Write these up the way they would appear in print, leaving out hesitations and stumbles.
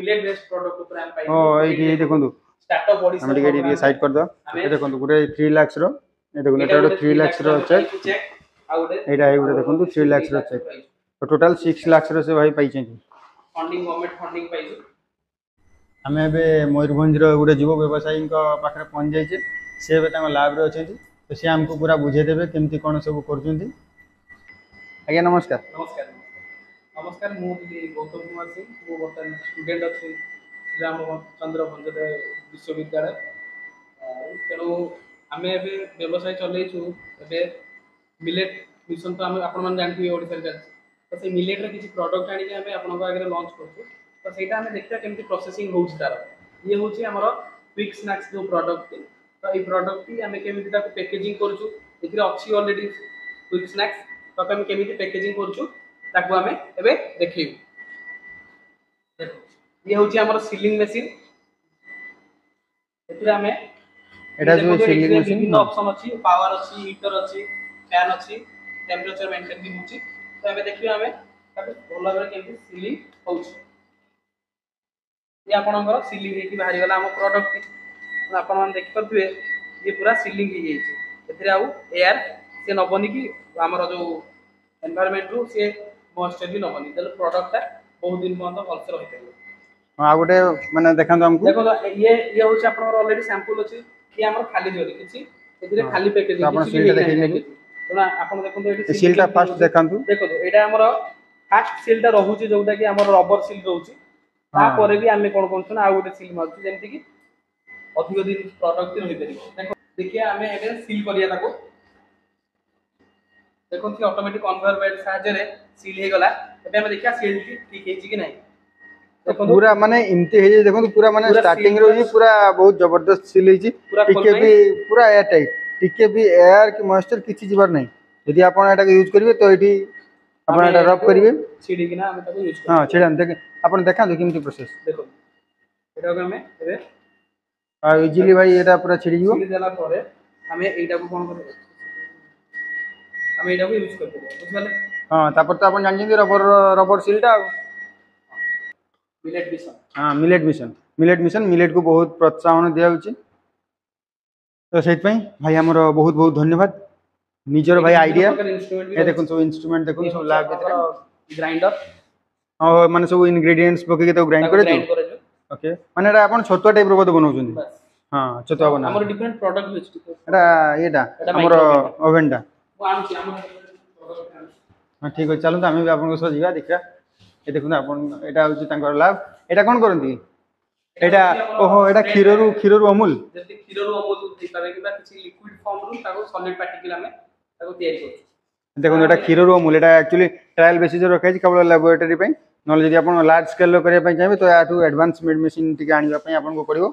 Millet based product ऊपर हम पाइबो ओ एई देखंतु स्टार्टअप बॉडी हम टिके साइड कर दो ए देखंतु गुटे 3 लाख रो ए देखंतु एटा 3 लाख रो चेक आ गुटे एटा ए गुटे देखंतु 3 लाख रो चेक तो टोटल 6 लाख रो से भाई पाई छै फंडिंग गवर्नमेंट फंडिंग पाइबो हमें एबे मयूरभंज रो गुटे युवा व्यवसायी पाखे पहुंच जाइए सी लैब रे अच्छे तो सी आमको पूरा बुझे देवे केमती कौन सब कर आज्ञा नमस्कार नमस्कार नमस्कार मु गौतम कुमार सिंह मु बर्तमान स्टूडेंट अच्छी रामचंद्र भंजोदय विश्वविद्यालय तेणु आम व्यवसाय चलैचु मिलेट मिशन तो आम आपण जानते ओडिशा चलती तो से मिलेट रे किसी प्रोडक्ट आनी आपन आगे लॉन्च करछु तो सेटा हमें देखिया केमती प्रोसेसिंग होउछ तार ये होउछ हमर क्विक स्नैक्स जो प्रोडक्ट तो ये प्रोडक्ट की हमें केमती ताको पैकेजिंग करछु एथिरे अछि ऑलरेडी क्विक स्नैक्स तो हम केमती पैकेजिंग करछु ताको हमें एबे देखियो देखो ये होउछ हमर सीलिंग मशीन एथिरे हमें एटा जो सीलिंग मशीन ऑप्शन अछि पावर अछि हीटर अछि फैन अछि टेंपरेचर मेंटेन भी होउछ तो हमें देखियो हमें ताको भलो भाबे केमती सीलिंग होउछ ये आपनकर सीलिंग हेकी बाहरी गला हम प्रोडक्ट आपन मन देख परथुए ये पूरा सीलिंग ही जाइए एथिरे आउ एयर से नबनी कि हमर जो एनवायरनमेंट रू से मॉइस्चर भी नबनी देले प्रोडक्ट बहुत दिन पर्यंत भलसे रहि परिबो हां गुटे माने देखंतु हमको देखो ये होछ आपनकर ऑलरेडी सैंपल अछि कि हमर खाली जोरी किछि एथिरे खाली पैकेजिंग आपन सीलटा देखै तो आपन देखंतु एठी सीलटा फास्ट देखंतु देखो एटा हमर फास्ट सीलटा रहूची जोटा कि हमर रबर सील रहूची तापर भी आमे कोन कोन आ गोटे सील मारछु जेमति कि अधिक दिन प्रोडक्ट रहि परिबो देखो देखिए आमे एबे सील करिया ताको देखो कि ऑटोमेटिक कन्वेयर बेल्ट साहाय्य रे सील हे गला एबे हम देखिया सील ठीक हेची कि नै देखो पूरा माने इमते हे देखो पूरा माने स्टार्टिंग रो ही पूरा बहुत जबरदस्त सील हेची टिके भी पूरा एयर टाइट टिके भी एयर कि मॉइस्चर किछि जिबार नै यदि आपण एटा यूज करिवे तो एठी आपण एटा रब करिवे सीडी कि ना हम ताको यूज हां छेडा देख आपण देखा दो केमती प्रोसेस देखो एटा को हमें एबे इजीली भाई एटा पूरा छिड़ी जीवो छिड़ी देला परे हमें एटा को कोन करबो हम एटा को यूज करबो बुझले हां तापर तो आपण जान जे रबर सीलटा मिलेट मिशन हां मिलेट मिशन मिलेट को बहुत प्रोत्साहन दिया होची तो सेत पई भाई हमर बहुत बहुत धन्यवाद निजर भाई आईडिया ए देखुन सब इंस्ट्रूमेंट देखुन सब लैब भीतर ग्राइंडर और माने सब इंग्रेडिएंट्स पके तो ग्राइंड करे ओके माने एटा आपण छतुआ टाइप रो बद बनाउछन हां छतुआ बना हमर डिफरेंट प्रोडक्ट विच एटा एटा हमर ओवन टा हां ठीक है चलो हम भी आपन को सो जीवा देखा ए देखुन आपन एटा होची तांकर लैब एटा कोन करंती एटा ओहो एटा खीररू अमूल जति खीररू अमूल दे पाबे कि किछि लिक्विड फॉर्म रू ताको सॉलिड पार्टिकल हमें ताको तयारी करछु देखो एटा खीररू अमूल एटा एक्चुअली ट्रायल बेसिस रे रखाई केवल लैबोरेटरी पे नले जदि आपण लार्ज स्केल करिया पई चाहे तो याटू एडवांस मेडिसिन टिके आनिबा पई आपण को पड़िबो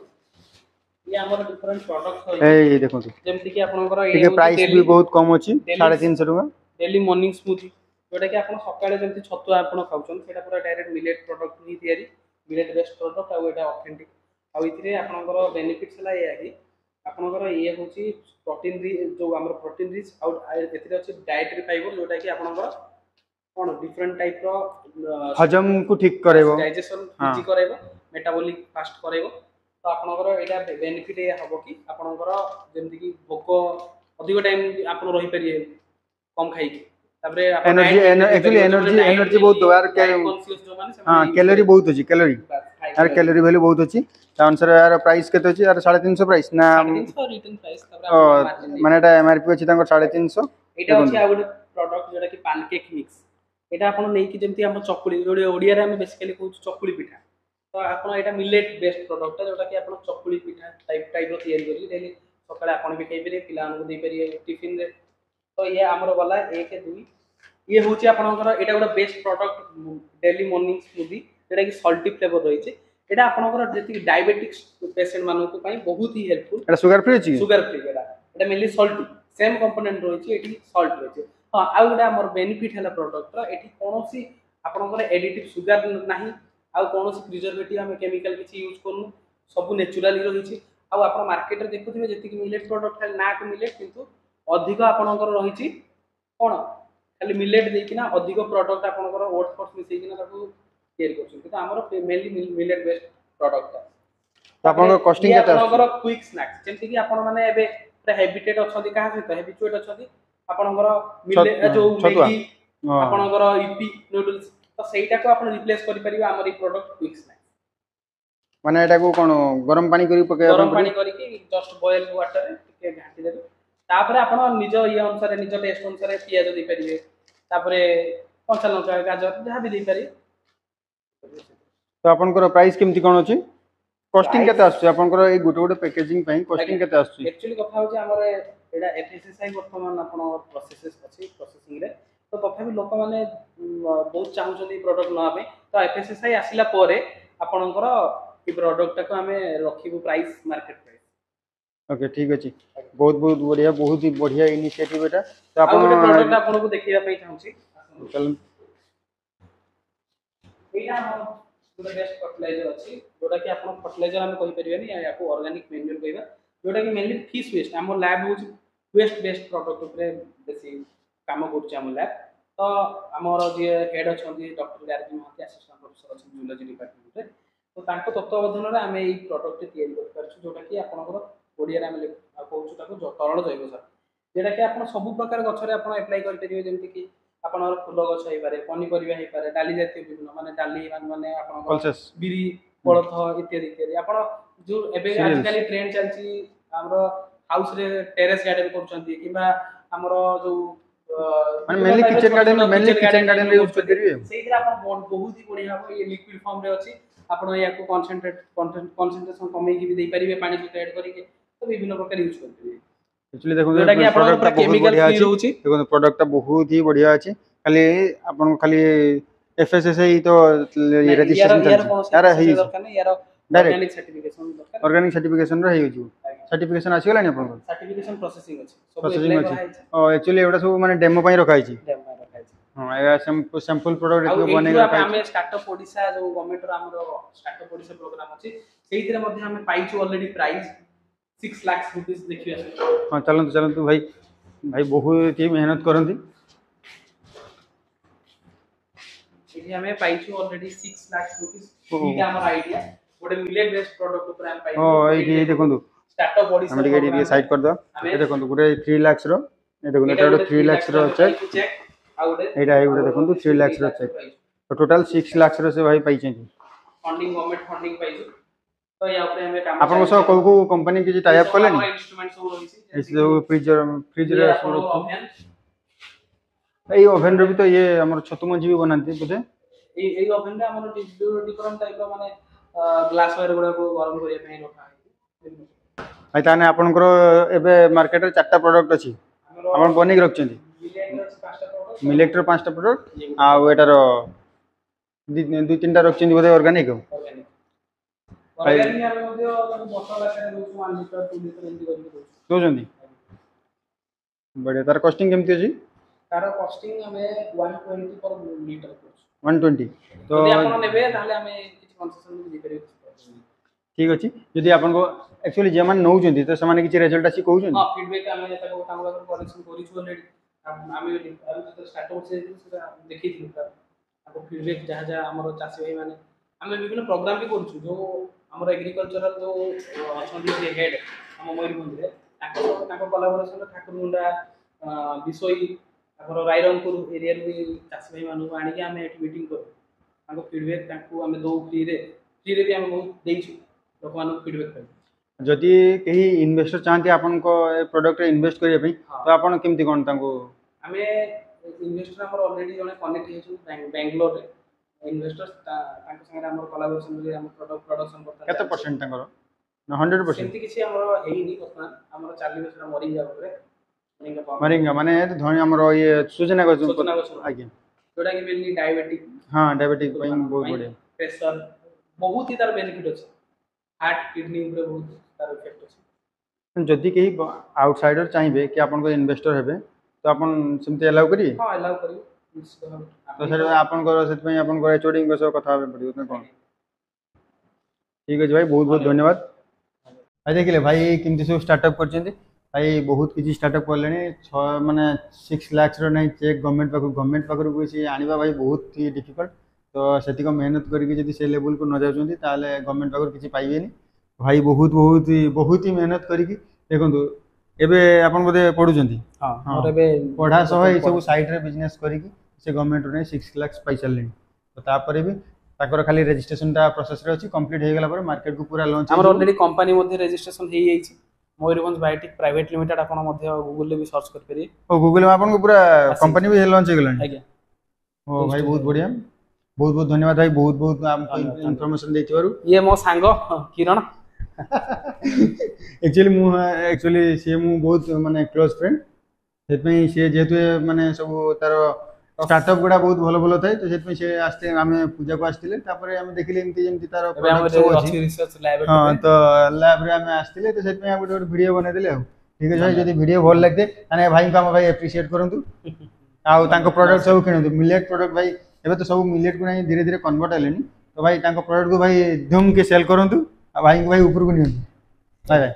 ये हमर डिफरेंट प्रोडक्ट्स ए देखो जेमति कि आपनकर ये प्राइस भी बहुत कम अछि 350 रुपया डेली मॉर्निंग स्मूथी जोटा कि आपण सकाळे जेमति छतुआ आपण खाउछन सेटा पूरा डायरेक्ट मिलेट प्रोडक्ट ही तयारी मिलेट बेस्ड प्रोडक्ट आ एटा ऑथेंटिक आ इथिरे आपनकर बेनिफिट्स हला ये कि आपनकर ये होची प्रोटीन जो हमर प्रोटीन रिच आ एथिरे अछि डाइटरी फाइबर जोटा कि आपनकर कोन डिफरेंट टाइप रो हजम को ठीक करेबो डाइजेशन इजी करेबो मेटाबॉलिक फास्ट करेबो तो आपनकर एटा बेनिफिट ये हबो कि आपनकर जेमति कि भोक अधिक टाइम आपन रहि परिए कम खाई तापरे एनर्जी एक्चुअली एनर्जी बहुत दोबार के हां कैलोरी बहुत अछि कैलोरी यार कैलोरी वैल्यू बहुत अछि ता अनुसार यार प्राइस केते अछि यार 350 प्राइस ना 350 रिटर्न प्राइस तापरे माने एटा एमआरपी अछि तांकर 350 एटा अछि आ गुड प्रोडक्ट जोटा कि पैनकेक मिक्स एटा आपण नै कि जेमति हम चकुली जोडे ओडिया रे हम बेसिकली कहू चकुली पिठा तो आपण एटा मिलेट बेस्ड प्रोडक्ट जोटा कि आपण चकुली पिठा टाइप रो तयारी करी डेली सकाळे आपण भी खाइ परिए पिला को दे परिए टिफिन रे तो ये हमर वाला 1 2 ये होची आपनकर एटा गोटा best product daily morning smoothie जेटा कि सॉल्टी फ्लेवर रही छे एटा आपनकर जेति डायबिटिक्स पेशेंट मानको को पई बहुत ही हेल्पफुल एटा शुगर फ्री छी शुगर फ्री एटा मेनली सॉल्टी सेम कंपोनेंट रही छे एटी सॉल्ट रही छे हां आ गोटा हमर बेनिफिट हला प्रोडक्ट रा एटी कोनोसी आपनकर एडिटिव शुगर नाही आ कोनोसी प्रिजर्वेटिव हम केमिकल किछि यूज करनु सब नेचुरली रही छे आ आपण मार्केट रे देखुथिबे जेति कि मिलेट प्रोडक्ट है ना को मिलेट किंतु अधिक आपनकर रही छी कोन खाली मिलेट देकिना अधिक प्रोडक्ट आपनकर ओट्स फॉर्स मिसै किना ताको ତିଆରି କରୁଛନ୍ତି କିନ୍ତୁ ଆମର ମେନଲି ମିଲେଟ୍ ବେସ୍ଡ ପ୍ରଡକ୍ଟ। ତ ଆପଣଙ୍କ କଷ୍ଟିଂ କେତେ ଆସୁଛି? ଆପଣଙ୍କର କ୍ୱିକ୍ ସ୍ନାକ୍ସ ଯେମିତି କି ଆପଣ ମାନେ ଏବେ ପୁରା ହେବିଟେଟ୍ ଅଛନ୍ତି କାହା ସହିତ ହେବିଚୁଏଟ୍ ଅଛନ୍ତି ଆପଣଙ୍କର ଯୋଉ ମ୍ୟାଗି ଆପଣଙ୍କର ଇପି ନୁଡଲ୍ସ ତ ସେଇଟାକୁ ଆପଣ ରିପ୍ଲେସ୍ କରିପାରିବେ ଆମର ଏଇ ପ୍ରଡକ୍ଟ କ୍ୱିକ୍ ସ୍ନାକ୍ସ। ମାନେ ଏଟାକୁ କଣ ଗରମ ପାଣି କରି ପକେଇବା ଗରମ ପାଣି କରିକି ଜଷ୍ଟ ବଏଲ୍ ୱାଟରରେ ଟିକେ ଘାଣ୍ଟି ଦେବେ ତାପରେ ଆପଣ ନିଜ ଇଏ ଅନୁସାରେ ନିଜ ଟେଷ୍ଟ ଅନୁସାରେ ପିଆଜ ଦେଇପାରିବେ ତାପରେ କଞ୍ଚା ଲଙ୍କା ଗାଜର ଯାହା ବି ଦେଇପାରିବେ। ତ ଆପଣଙ୍କର ପ୍ରାଇସ୍ କେମିତି କଣ ଅଛି? କଷ୍ଟିଂ କେତେ ଆସୁଛି ଆପଣଙ୍କର ଏଇ ଗୋଟେ ଗୋଟେ ପ୍ୟାକେଜିଂ ପାଇଁ କଷ୍ଟିଂ କେତେ ଆସୁଛି? एक्चुअली କଥା होची हमर एडा एफएसएसआई वर्तमान आपण प्रोसेसेस अछि प्रोसेसिंग रे तो तथापि लोक माने बहुत चाहउछन प्रोडक्ट ना पे तो एफएसएसआई आसिला परे आपनकर ई प्रोडक्ट को हमें रखिबु प्राइस मार्केट प्राइस। ओके ठीक अछि बहुत बहुत बढ़िया बहुत ही बढ़िया इनिशिएटिव एटा तो आपण गोटे प्रोडक्ट आपन को देखिया पे चाहउछी चल एटा हम गोटे बेस्ट फर्टिलाइजर अछि जोटा कि आपन फर्टिलाइजर हम कहि परिबेनी या को ऑर्गेनिक मैन्यूर कहबा जोटा कि मेनली फिश वेस्ट हम लैब होची वेस्ट बेस्ड प्रोडक्ट ऊपर बेसी काम करछ हम लैब तो हमर जे हेड अछंती डॉक्टर गार्गी महती असिस्टेंट प्रोफेसर अछन जूलॉजी डिपार्टमेंट रे तो तांको तत्वावधान रे हम एई प्रोडक्ट तयारी कर परछु जोटा कि आपनकर ओडिया रे हम कहउछु ताको तरल जैव सार जेटा कि आपन सब प्रकार गछ रे आपन अप्लाई कर परिबे जेंति कि आपनर फूल गछ हेइ पारे पनीपरिबा हेइ पारे डाली जातीय विभिन्न माने डाली माने आपन बिरी कोलथ इत्यादि इत्यादि आपन जो एबे आजकल ट्रेंड चलची हमरो हाउस रे टेरेस गार्डन करछंती किबा हमरो जो माने मेनली किचन गार्डन रे यूज कर करिवे सेइरा आपन बहुत ही बढ़िया हो ये लिक्विड फॉर्म रे अछि आपन या को कंसंट्रेशन कमै की भी दे परिबे पानी को ऐड करिके तो विभिन्न प्रकार यूज कर परिबे। एक्चुअली देखो प्रोडक्ट केमिकल फ्री रहउची देखो प्रोडक्ट बहुत ही बढ़िया अछि खाली आपन खाली एफएसएसआई तो रजिस्ट्रेशन यार है यार ऑर्गेनिक सर्टिफिकेशन रे है जो सर्टिफिकेशन आसी गलानी आपन सर्टिफिकेशन प्रोसेसिंग अछि सब प्रोसेसिंग अछि एक्चुअली एटा सब माने डेमो पई रखा छी हां या सैंपल प्रोडक्ट को बने रखा हम स्टार्टअप ओडिसा जो गवर्नमेंट रो हमरो स्टार्टअप ओडिसा प्रोग्राम अछि सेहितरे मध्ये हम पाइछु ऑलरेडी प्राइस 6 लाख रुपीस देखियो हां चलंतु चलंतु भाई भाई बहुत ही मेहनत करंती इति हमें पाइछु ऑलरेडी 6 लाख रुपीस इटा हमर आईडिया गोटे मिलेट बेस्ड प्रोडक्ट ऊपर हम पाइछु ओ एई देखंतु स्टार्टअप ओडिसा हम टिके साइड कर दो ए देखंतु गोटे 3 लाख रो ए देखंतु एटा 3 लाख रो चेक एटा ए गोटे देखंतु 3 लाख रो चेक तो टोटल 6 लाख रो से भाई पाइछे फंडिंग गवर्नमेंट फंडिंग पाइछु तो या ऊपर हमें काम आपन को को कंपनी के टाई अप करले नि इंस्ट्रूमेंट सब रहिछि इस जो फ्रीज रे सब एई ओवन रे भी तो ये हमर छतु मंजी भी बनांती बुझे एई ओवन रे हमर डिफरेंट टाइप रो माने ग्लास वायर गुडा को गरम करिया पे रखा है भाई ताने आपन को एबे मार्केट रे चारटा प्रोडक्ट अछि हमर बनी के रखछंती मिलेट रो 5टा प्रोडक्ट आ एटार दु तीनटा रखछंती बोले ऑर्गेनिक ऑर्गेनिक यार मध्ये ताको बोतल आकार रोज 1 लीटर 2 लीटर एंती करि दो जंदी बढ़िया तार कॉस्टिंग केमती अछि तार कॉस्टिंग हमें 120 पर लीटर 120 तो यदि आपण नेबे ताले हमें किछ कंसेशन दे परिबे ठीक अछि यदि आपन को एक्चुअली जे मान नौ जंदी तो समान किछ रिजल्ट अछि कहउ जंदी हां फीडबैक हमें ताको तांगला करेक्शन करिछु ऑलरेडी हमें तो स्टार्टअप से देखि थी ताको फीडबैक जहां जहां हमर चासी भाई माने हमें विभिन्न प्रोग्राम भी करछु जो हमर एग्रीकल्चरल जो अछंदी जे हेड हम मयूरभंज रे ताको कोलैबोरेशन रे ठाकुरमुंडा बिसोई हमर रायरंगपुर एरिया रे चासी भाई मानु आनी के हमें एट मीटिंग करू ताको फीडबैक ताको हमें दो फ्री रे भी हम बहुत देइछु लोक मानु फीडबैक पाइ जदि कहीं इन्वेस्टर चाहते आपन को ए प्रोडक्ट रे इन्वेस्ट करिया पे तो आपन केमती कोन ताको हमें इन्वेस्टर हमर ऑलरेडी जने कनेक्ट हेछु बेंगलोर रे इन्वेस्टर्स तांको संगे हमर कोलैबोरेशन रे हम प्रोडक्शन करता केते परसेंट तांकर 100% सेंती किछि हमर हेइनी वर्तमान हमर 40 वर्ष मरि जा ऊपर मरिंगा माने धनी हमर ये सूचना को आगे जोटा कि मेनली डायबिटिक हां डायबिटिक पई बहुत बढ़िया प्रेशर बहुत ही तार बेनिफिट अछि हार्ट किडनी ऊपर बहुत तार इफेक्ट अछि जदि कहीं आउटसाइडर चाहिए कि आपन को इन्वेस्टर हेबे तो आपन सिमते अलाउ करी हां अलाउ करी तो सर आपन को सेत पई आपन को एचओडी को कथा होबे पड़ी उतना कोन ठीक है भाई बहुत बहुत धन्यवाद भाई देखिले भाई किमती सब स्टार्टअप करछंती भाई बहुत किसी स्टार्टअप कर लेने 6 माने 6 लाख रो नहीं चेक गवर्नमेंट पाक से आनिबा भाई बहुत ही डिफिकल्ट तो सेतिक मेहनत करके जदि से लेवल को न जाउछन्ती ताले गवर्नमेंट पाखर किछि पाइबेनी भाई बहुत बहुत बहुत ही मेहनत करके देखंतु एबे आपन बोधे पढुछन्ती हां और एबे पढ़ा सह ए सब साइड रे बिजनेस करके से गवर्नमेंट रे 6 लाख पाई चललेनी तो तापर भी ताकर खाली रजिस्ट्रेशन टा प्रोसेस रे अछि कंप्लीट हे गेला पर मार्केट को पूरा लॉन्च हमर ऑलरेडी कंपनी मध्ये रजिस्ट्रेशन हे जाइछि मयूरभंज बायोटेक प्राइवेट लिमिटेड आपण मध्ये गूगल ले भी सर्च कर परिए ओ गूगल में आपन को पूरा कंपनी भी लॉन्च हे गेलानी आज्ञा ओ भाई बहुत बढ़िया बहुत बहुत धन्यवाद भाई बहुत बहुत हमको इन्फॉर्मेशन देथिबारु ये मो सांग किरण एक्चुअली सी मु बहुत माने क्लोज फ्रेंड सेतपई से जेतु माने सब तार स्टार्टअप गुडा बहुत भलो भलो थाए तो सेतपई से आस्ते आमे पूजा को आस्तिले तापरे आमे देखिले एमती जेमती तार प्रोडक्ट सब अछि रिसर्च लैब हां तो लैब रे आमे आस्तिले तो सेतपई आ गुटे वीडियो बनै देले ठीक है भाई जदी वीडियो भल लागते माने भाई को हम भाई एप्रिशिएट करंतु आ तांको प्रोडक्ट सब किनंतु मिलेट प्रोडक्ट भाई एबे तो सब मिलेट को नहीं धीरे धीरे कन्वर्ट हेलेनी तो भाई तांको प्रोडक्ट को भाई धूम के सेल करंतु आ भाई को भाई ऊपर को नियंतु बाय बाय।